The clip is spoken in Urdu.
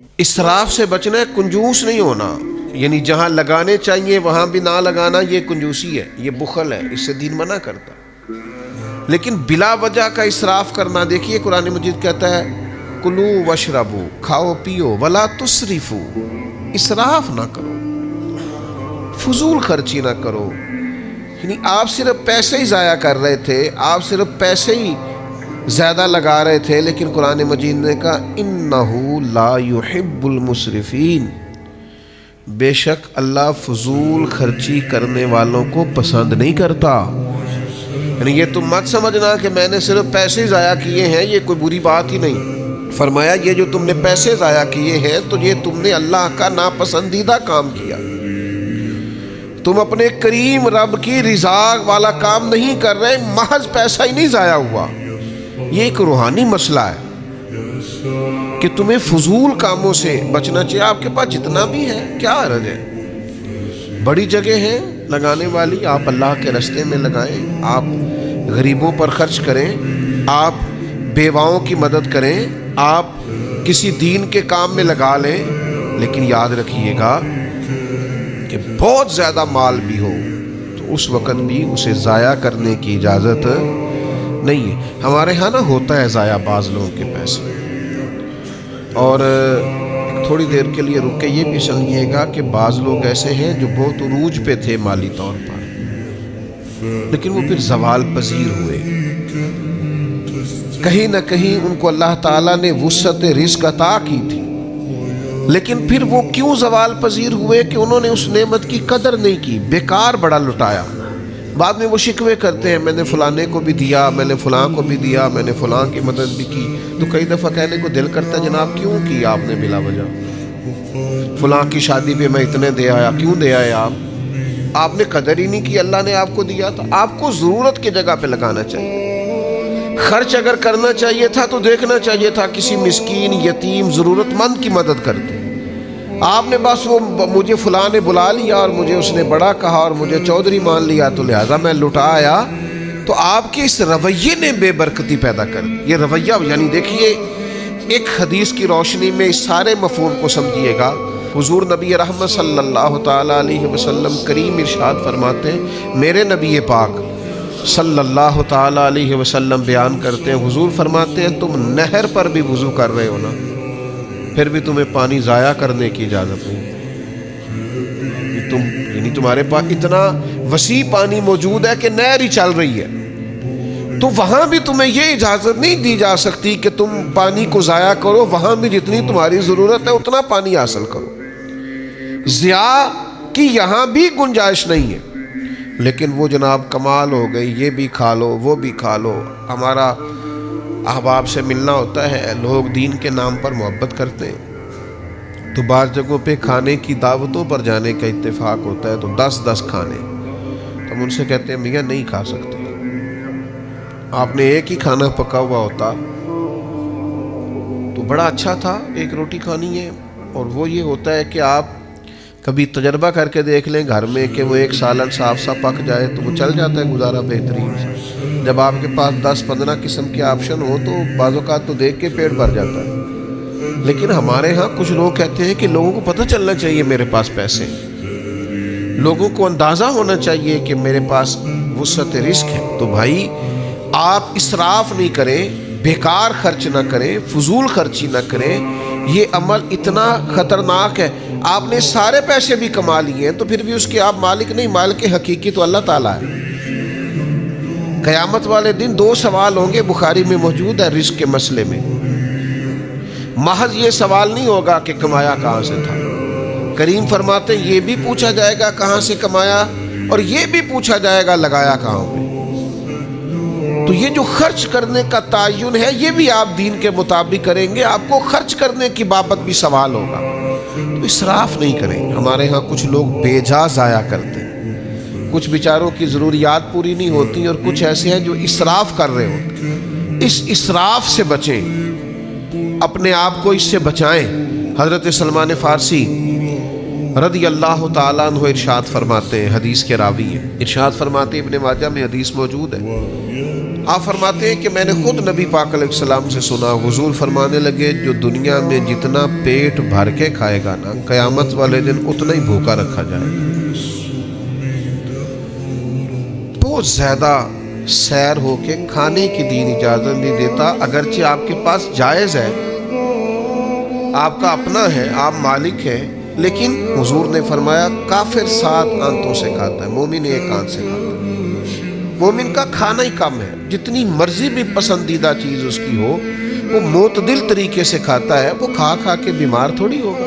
اسراف سے بچنا ہے، کنجوس نہیں ہونا، یعنی جہاں لگانے چاہیے وہاں بھی نہ لگانا، یہ کنجوسی ہے، یہ بخل ہے، اس سے دین منع کرتا ہے۔ لیکن بلا وجہ کا اسراف کرنا، دیکھیے قرآن مجید کہتا ہے کلو وشربو، کھاؤ پیو، ولا تسرفو، اسراف نہ کرو، فضول خرچی نہ کرو۔ یعنی آپ صرف پیسے ہی ضائع کر رہے تھے، آپ صرف پیسے ہی زیادہ لگا رہے تھے، لیکن قرآن مجید نے کہا انہو لا یحب المسرفین، بے شک اللہ فضول خرچی کرنے والوں کو پسند نہیں کرتا۔ یعنی یہ تم مت سمجھنا کہ میں نے صرف پیسے ضائع کیے ہیں یہ کوئی بری بات ہی نہیں، فرمایا یہ جو تم نے پیسے ضائع کیے ہیں تو یہ تم نے اللہ کا ناپسندیدہ کام کیا، تم اپنے کریم رب کی رضا والا کام نہیں کر رہے، محض پیسہ ہی نہیں ضائع ہوا۔ یہ ایک روحانی مسئلہ ہے کہ تمہیں فضول کاموں سے بچنا چاہیے۔ آپ کے پاس جتنا بھی ہے کیا عرض ہے، بڑی جگہ ہے لگانے والی، آپ اللہ کے راستے میں لگائیں، آپ غریبوں پر خرچ کریں، آپ بیواؤں کی مدد کریں، آپ کسی دین کے کام میں لگا لیں، لیکن یاد رکھیے گا کہ بہت زیادہ مال بھی ہو تو اس وقت بھی اسے ضائع کرنے کی اجازت نہیں ہے۔ ہمارے ہاں نا ہوتا ہے ضائع بعض لوگوں کے پیسے، اور تھوڑی دیر کے لیے رک کے یہ بھی سمجھیے گا کہ بعض لوگ ایسے ہیں جو بہت عروج پہ تھے مالی طور پر، لیکن وہ پھر زوال پذیر ہوئے، کہیں نہ کہیں ان کو اللہ تعالیٰ نے وسعت رزق عطا کی تھی، لیکن پھر وہ کیوں زوال پذیر ہوئے کہ انہوں نے اس نعمت کی قدر نہیں کی، بیکار بڑا لٹایا۔ بعد میں وہ شکوے کرتے ہیں میں نے فلانے کو بھی دیا، میں نے فلاں کو بھی دیا، میں نے فلاں کی مدد بھی کی، تو کئی دفعہ کہنے کو دل کرتا ہے جناب کیوں کی آپ نے بلا وجہ، فلاں کی شادی پہ میں اتنے دے آیا، کیوں دے آئے آپ نے قدر ہی نہیں کی، اللہ نے آپ کو دیا تھا۔ آپ کو ضرورت کی جگہ پہ لگانا چاہیے، خرچ اگر کرنا چاہیے تھا تو دیکھنا چاہیے تھا کسی مسکین یتیم ضرورت مند کی مدد کرتے۔ آپ نے بس وہ مجھے فلاں نے بلا لیا اور مجھے اس نے بڑا کہا اور مجھے چودھری مان لیا تو لہذا میں لٹا آیا، تو آپ کے اس رویے نے بے برکتی پیدا کر دی۔ یہ رویہ یعنی دیکھیے ایک حدیث کی روشنی میں اس سارے مفہوم کو سمجھیے گا۔ حضور نبی رحمت صلی اللہ تعالیٰ علیہ وسلم کریم ارشاد فرماتے ہیں، میرے نبی پاک صلی اللہ تعالیٰ علیہ وسلم بیان کرتے ہیں، حضور فرماتے ہیں تم نہر پر بھی وضو کر رہے ہو نا، پھر بھی تمہیں پانی ضائع کرنے کی اجازت نہیں، یعنی تمہارے پاس اتنا وسیع پانی موجود ہے کہ نہر ہی چل رہی ہے، تو وہاں بھی تمہیں یہ اجازت نہیں دی جا سکتی کہ تم پانی کو ضائع کرو، وہاں بھی جتنی تمہاری ضرورت ہے اتنا پانی حاصل کرو، ضیاء کی یہاں بھی گنجائش نہیں ہے۔ لیکن وہ جناب کمال ہو گئی، یہ بھی کھا لو وہ بھی کھا لو۔ ہمارا احباب سے ملنا ہوتا ہے، لوگ دین کے نام پر محبت کرتے ہیں، تو بعض جگہوں پہ کھانے کی دعوتوں پر جانے کا اتفاق ہوتا ہے تو 10 کھانے، تو ہم ان سے کہتے ہیں میاں نہیں کھا سکتے، آپ نے ایک ہی کھانا پکا ہوا ہوتا تو بڑا اچھا تھا، ایک روٹی کھانی ہے، اور وہ یہ ہوتا ہے کہ آپ کبھی تجربہ کر کے دیکھ لیں گھر میں کہ وہ ایک سالن صاف سا پک جائے تو وہ چل جاتا ہے گزارا بہترین سے۔ جب آپ کے پاس 10-15 قسم کے آپشن ہو تو بعض اوقات تو دیکھ کے پیٹ بھر جاتا ہے۔ لیکن ہمارے ہاں کچھ لوگ کہتے ہیں کہ لوگوں کو پتہ چلنا چاہیے میرے پاس پیسے، لوگوں کو اندازہ ہونا چاہیے کہ میرے پاس وسعت رزق ہے، تو بھائی آپ اسراف نہیں کریں، بیکار خرچ نہ کریں، فضول خرچی نہ کریں، یہ عمل اتنا خطرناک ہے۔ آپ نے سارے پیسے بھی کما لیے ہیں تو پھر بھی اس کے آپ مالک نہیں، مالک حقیقی تو اللہ تعالیٰ ہے۔ قیامت والے دن 2 سوال ہوں گے، بخاری میں موجود ہے رزق کے مسئلے میں۔ محض یہ سوال نہیں ہوگا کہ کمایا کہاں سے تھا، کریم فرماتے ہیں یہ بھی پوچھا جائے گا کہاں سے کمایا، اور یہ بھی پوچھا جائے گا لگایا کہاں پہ۔ تو یہ جو خرچ کرنے کا تعین ہے یہ بھی آپ دین کے مطابق کریں گے، آپ کو خرچ کرنے کی بابت بھی سوال ہوگا، تو اسراف نہیں کریں۔ ہمارے ہاں کچھ لوگ بے جا ضائع کرتے ہیں، کچھ بیچاروں کی ضروریات پوری نہیں ہوتی، اور کچھ ایسے ہیں جو اسراف کر رہے ہوتے۔ اس اسراف سے بچیں، اپنے آپ کو اس سے بچائیں۔ حضرت سلمان فارسی رضی اللہ تعالیٰ عنہ ارشاد فرماتے ہیں، حدیث کے راوی ہیں، ارشاد فرماتے ہیں، ابن ماجہ میں حدیث موجود ہے، آپ فرماتے ہیں کہ میں نے خود نبی پاک علیہ السلام سے سنا، حضور فرمانے لگے جو دنیا میں جتنا پیٹ بھر کے کھائے گا نا، قیامت والے دن اتنا ہی بھوکا رکھا جائے گا۔ بہت زیادہ سیر ہو کے کھانے کی دین اجازت نہیں دیتا، اگرچہ آپ کے پاس جائز ہے، آپ کا اپنا ہے، آپ مالک ہیں، لیکن حضور نے فرمایا کافر 7 آنتوں سے کھاتا ہے، مومن 1 آنت سے کھاتا ہے۔ مومن کا کھانا ہی کم ہے، جتنی مرضی بھی پسندیدہ چیز اس کی ہو، وہ معتدل طریقے سے کھاتا ہے، وہ کھا کھا کے بیمار تھوڑی ہوگا۔